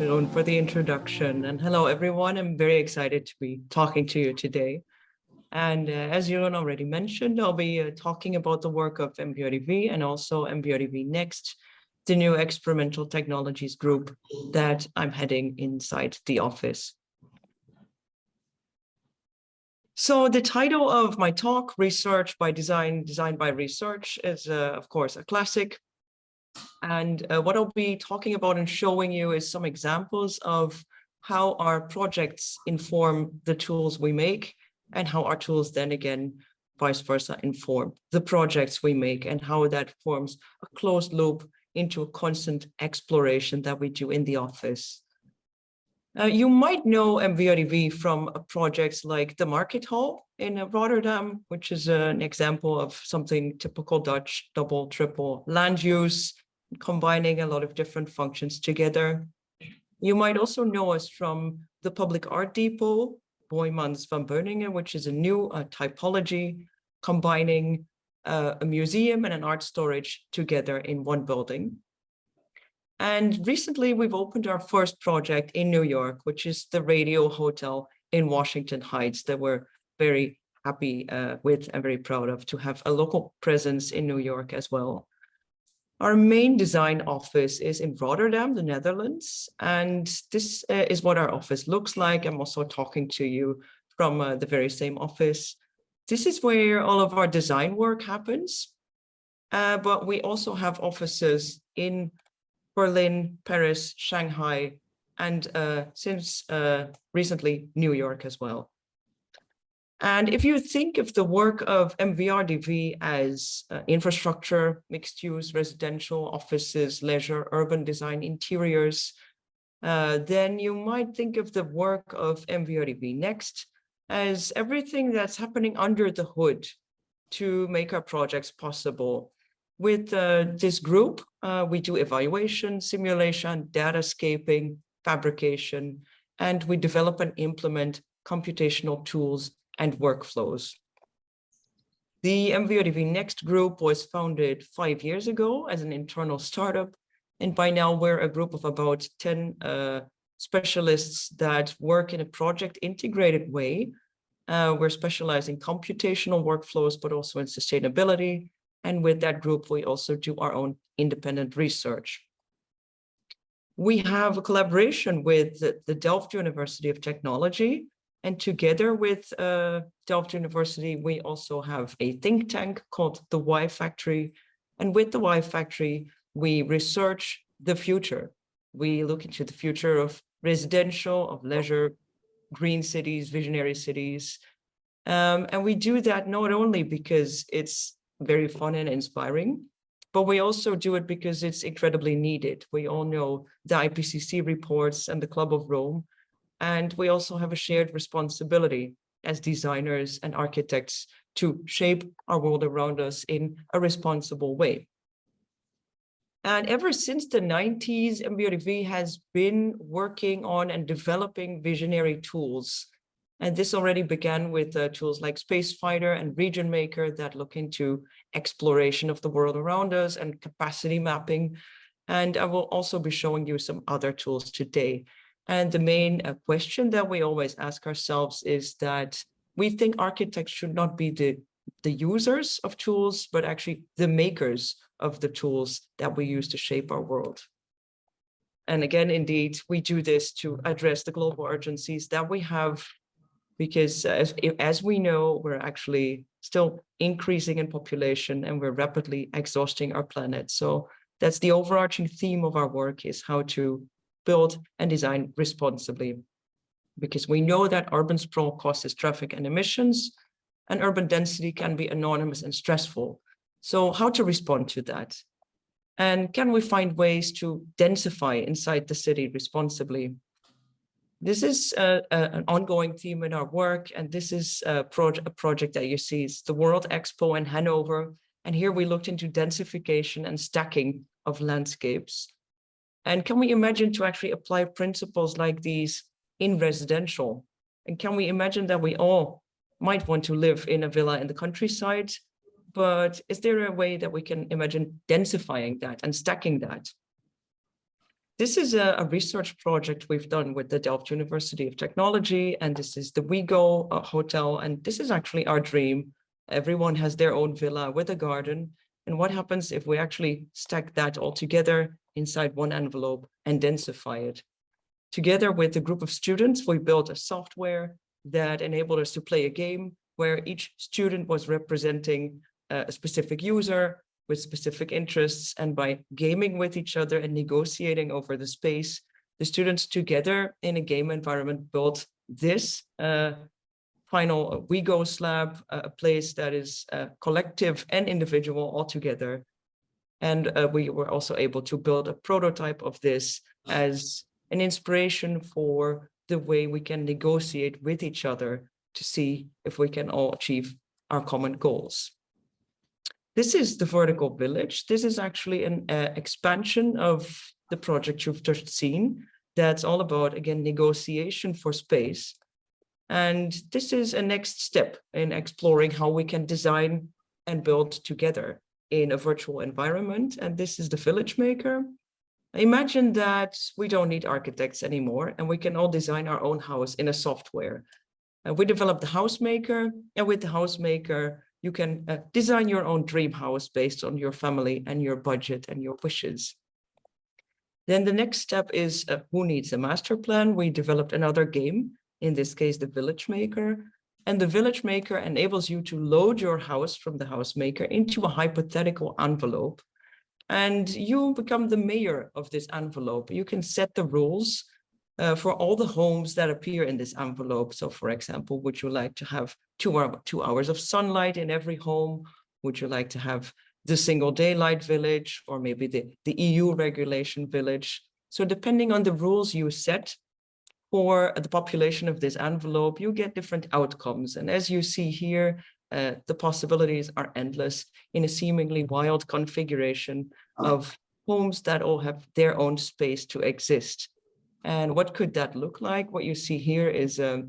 Sharon, for the introduction. And hello, everyone. I'm very excited to be talking to you today. And as Jeroen already mentioned, I'll be talking about the work of MVRDV and also MVRDV Next, the new experimental technologies group that I'm heading inside the office. So the title of my talk, Research by Design, Design by Research, is of course a classic. And what I'll be talking about and showing you is some examples of how our projects inform the tools we make and how our tools then again, vice versa, inform the projects we make and how that forms a closed loop into a constant exploration that we do in the office. You might know MVRDV from projects like the Market Hall in Rotterdam, which is an example of something typical Dutch, double, triple land use, combining a lot of different functions together. You might also know us from the Public Art Depot, Boijmans van Beuningen, which is a new typology combining a museum and an art storage together in one building. And recently we've opened our first project in New York, which is the Radio Hotel in Washington Heights that we're very happy with and very proud of to have a local presence in New York as well. Our main design office is in Rotterdam, the Netherlands, and this is what our office looks like. I'm also talking to you from the very same office. This is where all of our design work happens, but we also have offices in Berlin, Paris, Shanghai, and since recently, New York as well. And if you think of the work of MVRDV as infrastructure, mixed use, residential, offices, leisure, urban design, interiors, then you might think of the work of MVRDV Next as everything that's happening under the hood to make our projects possible. With this group, we do evaluation, simulation, datascaping, fabrication, and we develop and implement computational tools and workflows. The MVRDV Next group was founded 5 years ago as an internal startup, and by now we're a group of about 10 specialists that work in a project integrated way. We're specialized in computational workflows, but also in sustainability. And with that group, we also do our own independent research. We have a collaboration with the Delft University of Technology. And together with Delft University, we also have a think tank called the Y Factory. And with the Y Factory, we research the future. We look into the future of residential, of leisure, green cities, visionary cities. And we do that not only because it's very fun and inspiring, but we also do it because it's incredibly needed. We all know the IPCC reports and the Club of Rome. And we also have a shared responsibility as designers and architects to shape our world around us in a responsible way. And ever since the 90s, MVRDV has been working on and developing visionary tools. And this already began with tools like Spacefinder and Region Maker that look into exploration of the world around us and capacity mapping. And I will also be showing you some other tools today. And the main question that we always ask ourselves is that we think architects should not be the users of tools, but actually the makers of the tools that we use to shape our world. And again, indeed, we do this to address the global urgencies that we have, because as we know, we're actually still increasing in population and we're rapidly exhausting our planet. So that's the overarching theme of our work, is how to build and design responsibly, because we know that urban sprawl causes traffic and emissions, and urban density can be enormous and stressful. So how to respond to that? And can we find ways to densify inside the city responsibly? This is an ongoing theme in our work, and this is a project that you see. It's the World Expo in Hanover, and here we looked into densification and stacking of landscapes. And can we imagine to actually apply principles like these in residential? And can we imagine that we all might want to live in a villa in the countryside, but is there a way that we can imagine densifying that and stacking that? This is a research project we've done with the Delft University of Technology, and this is the WeGo hotel, and this is actually our dream. Everyone has their own villa with a garden, and what happens if we actually stack that all together inside one envelope and densify it? Together with a group of students, we built a software that enabled us to play a game where each student was representing a specific user with specific interests, and by gaming with each other and negotiating over the space, the students together in a game environment built this final WeGo slab, a place that is collective and individual all together. And we were also able to build a prototype of this as an inspiration for the way we can negotiate with each other to see if we can all achieve our common goals. This is the vertical village. This is actually an expansion of the project you've just seen. That's all about, again, negotiation for space. And this is a next step in exploring how we can design and build together in a virtual environment. And this is the Village Maker. Imagine that we don't need architects anymore, and we can all design our own house in a software. We developed the House Maker, and with the House Maker, you can design your own dream house based on your family and your budget and your wishes. Then the next step is who needs a master plan? We developed another game, in this case, the Village Maker. And the Village Maker enables you to load your house from the House Maker into a hypothetical envelope. And you become the mayor of this envelope. You can set the rules for all the homes that appear in this envelope. So for example, would you like to have 2 hours of sunlight in every home? Would you like to have the single daylight village, or maybe the EU regulation village? So depending on the rules you set for the population of this envelope, you get different outcomes. And as you see here, the possibilities are endless in a seemingly wild configuration of homes that all have their own space to exist. And what could that look like? What you see here is a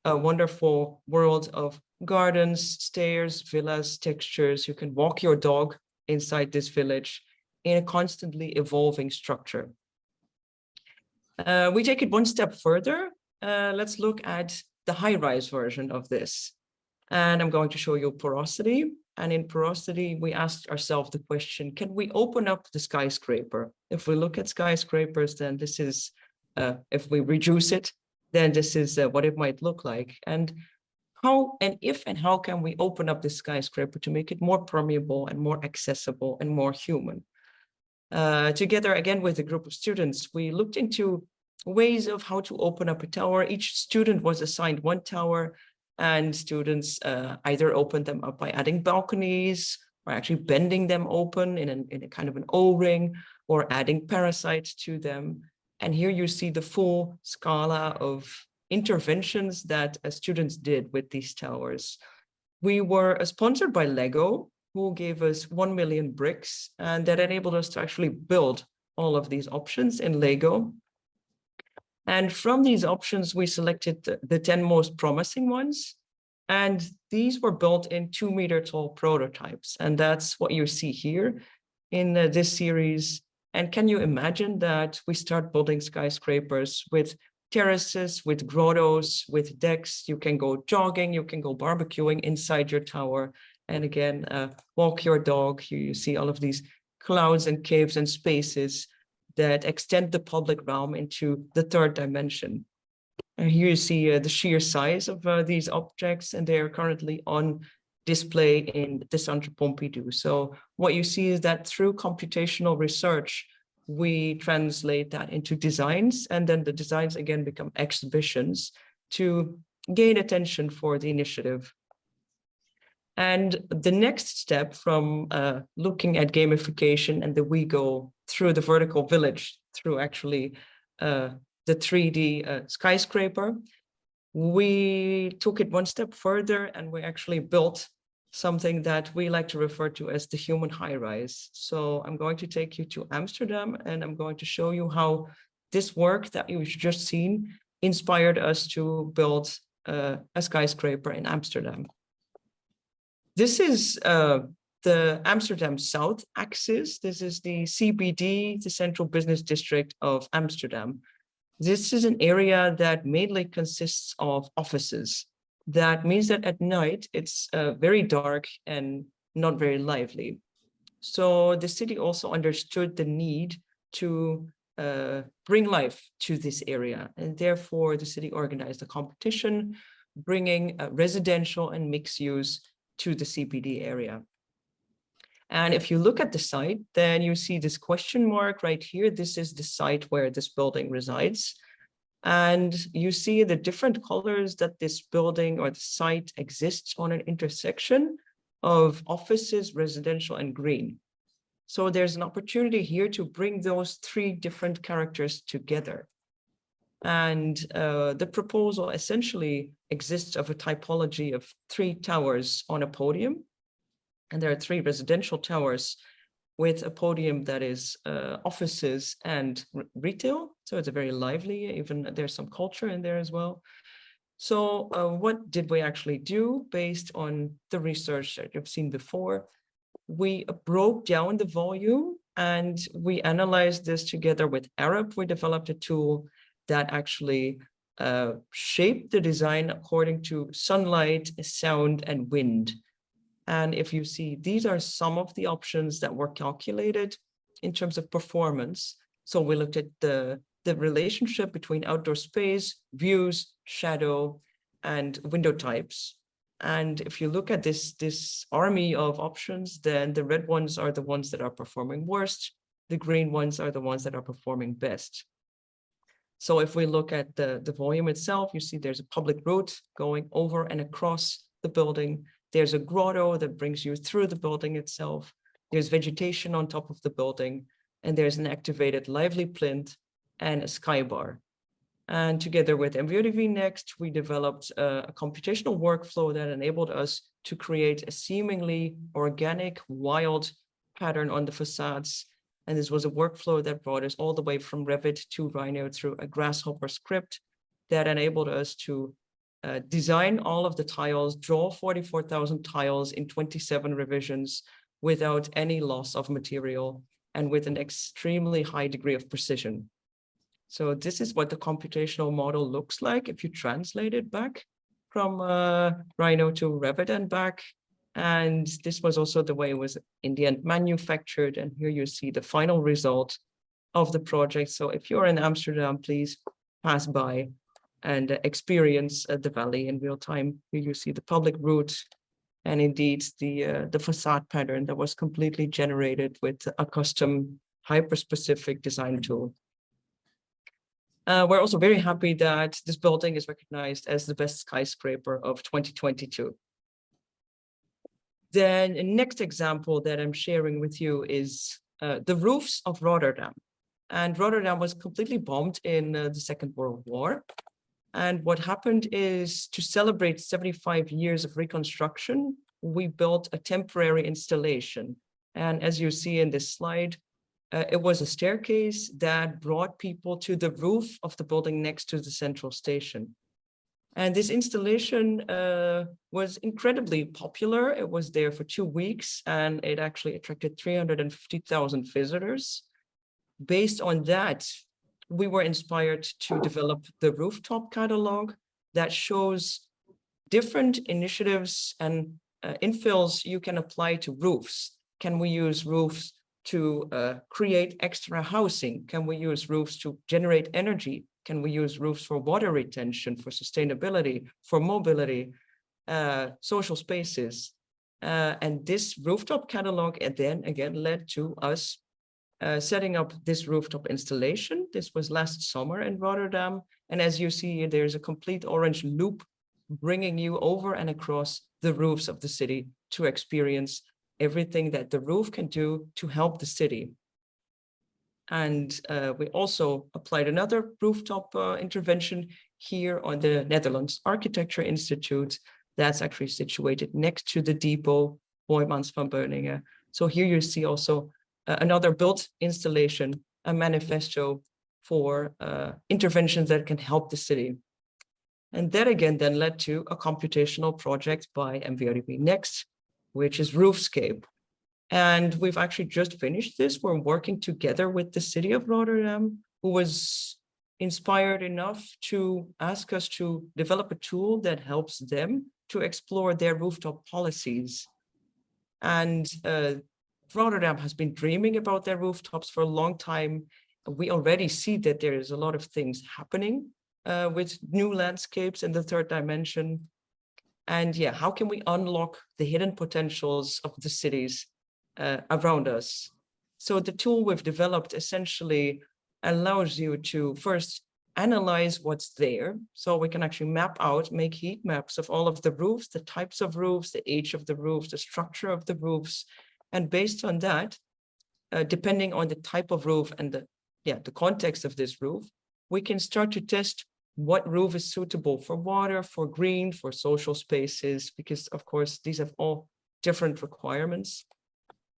wonderful world of gardens, stairs, villas, textures. You can walk your dog inside this village in a constantly evolving structure. We take it one step further. Let's look at the high-rise version of this. And I'm going to show you porosity. And in porosity, we asked ourselves the question, can we open up the skyscraper? If we look at skyscrapers, then this is, if we reduce it, then this is what it might look like. And how and if and how can we open up the skyscraper to make it more permeable and more accessible and more human? Together, again, with a group of students, we looked into ways of how to open up a tower. Each student was assigned one tower, and students either opened them up by adding balconies, or actually bending them open in a kind of an O-ring, or adding parasites to them. And here you see the full scala of interventions that students did with these towers. We were sponsored by Lego, who gave us 1 million bricks, and that enabled us to actually build all of these options in Lego. And from these options, we selected the 10 most promising ones. And these were built in 2-meter tall prototypes. And that's what you see here in this series. And can you imagine that we start building skyscrapers with terraces, with grottos, with decks? You can go jogging, you can go barbecuing inside your tower. And again, walk your dog. Here you see all of these clouds and caves and spaces that extend the public realm into the third dimension. And here you see the sheer size of these objects, and they are currently on display in the Centre Pompidou. So what you see is that through computational research, we translate that into designs, and then the designs again become exhibitions to gain attention for the initiative. And the next step from looking at gamification and the WeGo through the vertical village, through actually the 3D skyscraper, we took it one step further, and we actually built something that we like to refer to as the human high-rise. So I'm going to take you to Amsterdam, and I'm going to show you how this work that you've just seen inspired us to build a skyscraper in Amsterdam. This is the Amsterdam South axis. This is the CBD, the Central Business District of Amsterdam. This is an area that mainly consists of offices. That means that at night, it's very dark and not very lively. So the city also understood the need to bring life to this area. And therefore, the city organized a competition, bringing residential and mixed use to the CBD area. And if you look at the site, then you see this question mark right here. This is the site where this building resides. And you see the different colors that this building or the site exists on an intersection of offices, residential, and green. So there's an opportunity here to bring those three different characters together. And the proposal essentially exists of a typology of 3 towers on a podium. And there are 3 residential towers with a podium that is offices and retail. So it's a very lively, even there's some culture in there as well. So what did we actually do based on the research that you've seen before? We broke down the volume and we analyzed this together with Arab. We developed a tool that actually shaped the design according to sunlight, sound, and wind. And if you see, these are some of the options that were calculated in terms of performance. So we looked at the relationship between outdoor space, views, shadow, and window types. And if you look at this army of options, then the red ones are the ones that are performing worst. The green ones are the ones that are performing best. So if we look at the volume itself, you see there's a public route going over and across the building. There's a grotto that brings you through the building itself. There's vegetation on top of the building, and there's an activated lively plinth and a sky bar. And together with MVRDV Next, we developed a computational workflow that enabled us to create a seemingly organic, wild pattern on the facades. And this was a workflow that brought us all the way from Revit to Rhino through a Grasshopper script that enabled us to design all of the tiles, draw 44,000 tiles in 27 revisions without any loss of material and with an extremely high degree of precision. So this is what the computational model looks like if you translate it back from Rhino to Revit and back. And this was also the way it was in the end manufactured. And here you see the final result of the project. So if you're in Amsterdam, please pass by and experience the valley in real time. Here you see the public route and indeed the facade pattern that was completely generated with a custom hyper-specific design tool. We're also very happy that this building is recognized as the best skyscraper of 2022. Then the next example that I'm sharing with you is the roofs of Rotterdam. And Rotterdam was completely bombed in the Second World War. And what happened is, to celebrate 75 years of reconstruction, we built a temporary installation. And as you see in this slide, it was a staircase that brought people to the roof of the building next to the central station. And this installation was incredibly popular. It was there for 2 weeks, and it actually attracted 350,000 visitors. Based on that, we were inspired to develop the rooftop catalog that shows different initiatives and infills you can apply to roofs. Can we use roofs to create extra housing? Can we use roofs to generate energy? Can we use roofs for water retention, for sustainability, for mobility, social spaces? And this rooftop catalog then again led to us setting up this rooftop installation. This was last summer in Rotterdam. And as you see, there's a complete orange loop bringing you over and across the roofs of the city to experience everything that the roof can do to help the city. And we also applied another rooftop intervention here on the Netherlands Architecture Institute that's actually situated next to the depot, Boijmans van Beuningen. So here you see also another built installation, a manifesto for interventions that can help the city. And that again then led to a computational project by MVRDV Next, which is Roofscape. And we've actually just finished this. We're working together with the city of Rotterdam, who was inspired enough to ask us to develop a tool that helps them to explore their rooftop policies. And Rotterdam has been dreaming about their rooftops for a long time. We already see that there is a lot of things happening with new landscapes in the third dimension. And yeah, how can we unlock the hidden potentials of the cities around us? So the tool we've developed essentially allows you to first analyze what's there. So we can actually map out, make heat maps of all of the roofs, the types of roofs, the age of the roofs, the structure of the roofs. And based on that, depending on the type of roof and the context of this roof, we can start to test what roof is suitable for water, for green, for social spaces, because of course, these have all different requirements.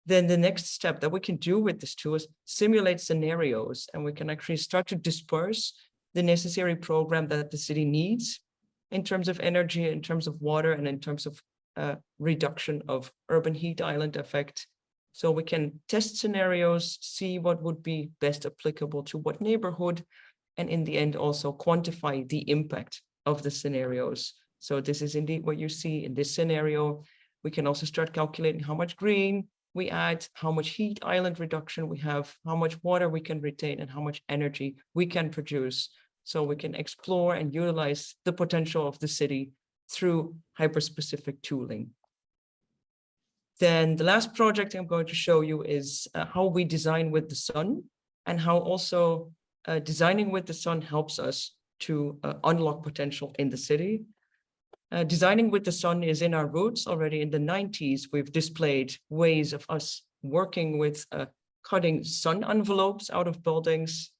Then the next step that we can do with this tool is simulate scenarios, and we can actually start to disperse the necessary program that the city needs in terms of energy, in terms of water, and in terms of reduction of urban heat island effect. So we can test scenarios, see what would be best applicable to what neighborhood, and in the end also quantify the impact of the scenarios. So this is indeed what you see in this scenario. We can also start calculating how much green we add, how much heat island reduction we have, how much water we can retain, and how much energy we can produce. So we can explore and utilize the potential of the city through hyper-specific tooling. Then the last project I'm going to show you is how we design with the sun, and how also designing with the sun helps us to unlock potential in the city. Designing with the sun is in our roots. Already in the 90s, we've displayed ways of us working with cutting sun envelopes out of buildings.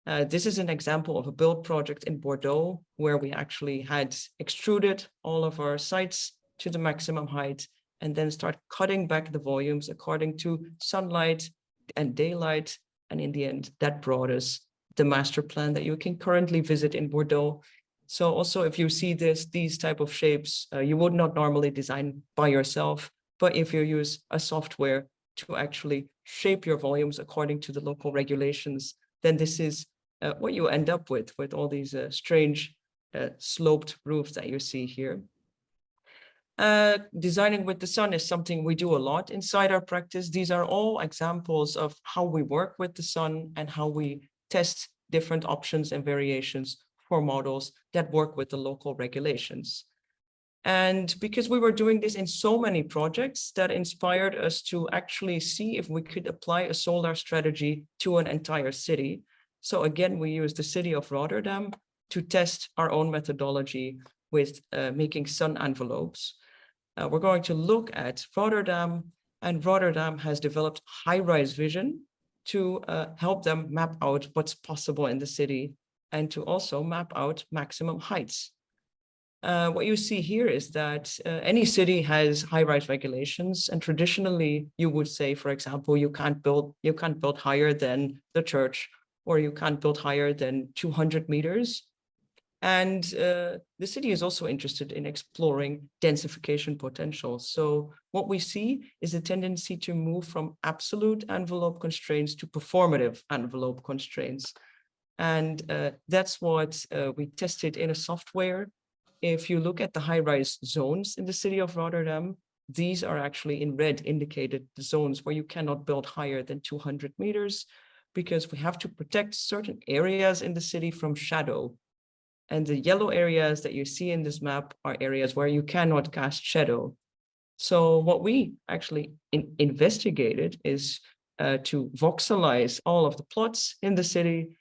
This is an example of a build project in Bordeaux, where we actually had extruded all of our sites to the maximum height and then start cutting back the volumes according to sunlight and daylight. And in the end, that brought us the master plan that you can currently visit in Bordeaux. So also, if you see these type of shapes, you would not normally design by yourself, but if you use a software to actually shape your volumes according to the local regulations, then this is what you end up with all these strange sloped roofs that you see here. Designing with the sun is something we do a lot inside our practice. These are all examples of how we work with the sun and how we test different options and variations for models that work with the local regulations. And because we were doing this in so many projects, that inspired us to actually see if we could apply a solar strategy to an entire city. So again, we used the city of Rotterdam to test our own methodology with making sun envelopes. We're going to look at Rotterdam, and Rotterdam has developed high-rise vision to help them map out what's possible in the city and to also map out maximum heights. What you see here is that any city has high-rise regulations, and traditionally you would say, for example, you can't build higher than the church, or you can't build higher than 200 meters. And the city is also interested in exploring densification potential. So what we see is a tendency to move from absolute envelope constraints to performative envelope constraints. And that's what we tested in a software. If you look at the high-rise zones in the city of Rotterdam, these are actually in red indicated the zones where you cannot build higher than 200 meters, because we have to protect certain areas in the city from shadow. And the yellow areas that you see in this map are areas where you cannot cast shadow. So what we actually investigated is to voxelize all of the plots in the city,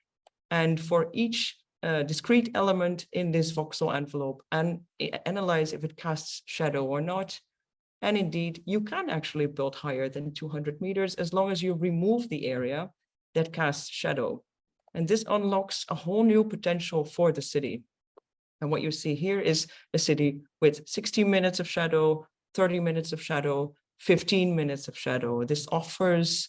and for each discrete element in this voxel envelope, and analyze if it casts shadow or not. And indeed, you can actually build higher than 200 meters as long as you remove the area that casts shadow. And this unlocks a whole new potential for the city. And what you see here is a city with 60 minutes of shadow, 30 minutes of shadow, 15 minutes of shadow. This offers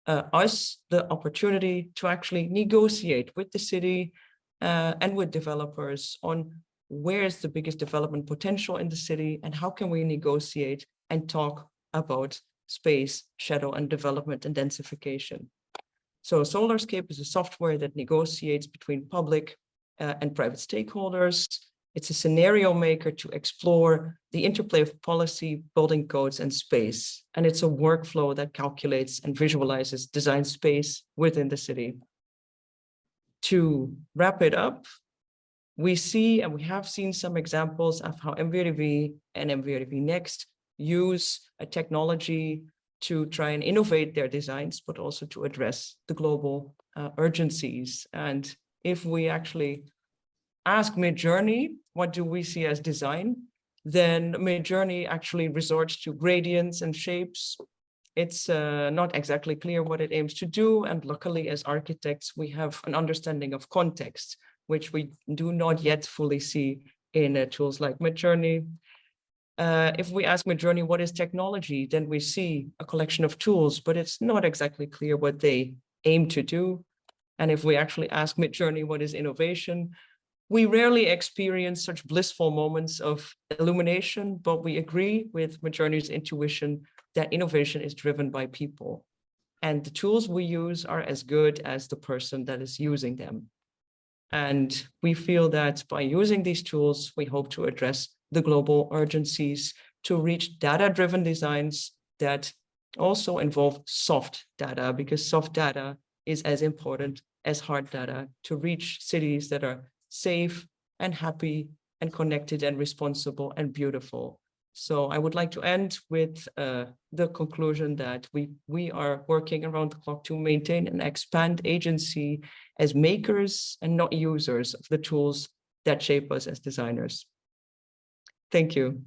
us the opportunity to actually negotiate with the city and with developers on where's the biggest development potential in the city and how can we negotiate and talk about space, shadow, and development and densification. So Solarscape is a software that negotiates between public and private stakeholders. It's a scenario maker to explore the interplay of policy, building codes, and space. And it's a workflow that calculates and visualizes design space within the city. To wrap it up, we see and we have seen some examples of how MVRDV and MVRDV Next use a technology to try and innovate their designs, but also to address the global urgencies. And if we actually ask Midjourney, what do we see as design? Then Midjourney actually resorts to gradients and shapes. It's not exactly clear what it aims to do. And luckily, as architects, we have an understanding of context, which we do not yet fully see in tools like Midjourney. If we ask Midjourney what is technology, then we see a collection of tools, but it's not exactly clear what they aim to do. And if we actually ask Midjourney what is innovation, we rarely experience such blissful moments of illumination, but we agree with Midjourney's intuition that innovation is driven by people. And the tools we use are as good as the person that is using them. And we feel that by using these tools, we hope to address the global urgencies to reach data-driven designs that also involve soft data, because soft data is as important as hard data to reach cities that are safe and happy and connected and responsible and beautiful. So I would like to end with the conclusion that we are working around the clock to maintain and expand agency as makers and not users of the tools that shape us as designers. Thank you.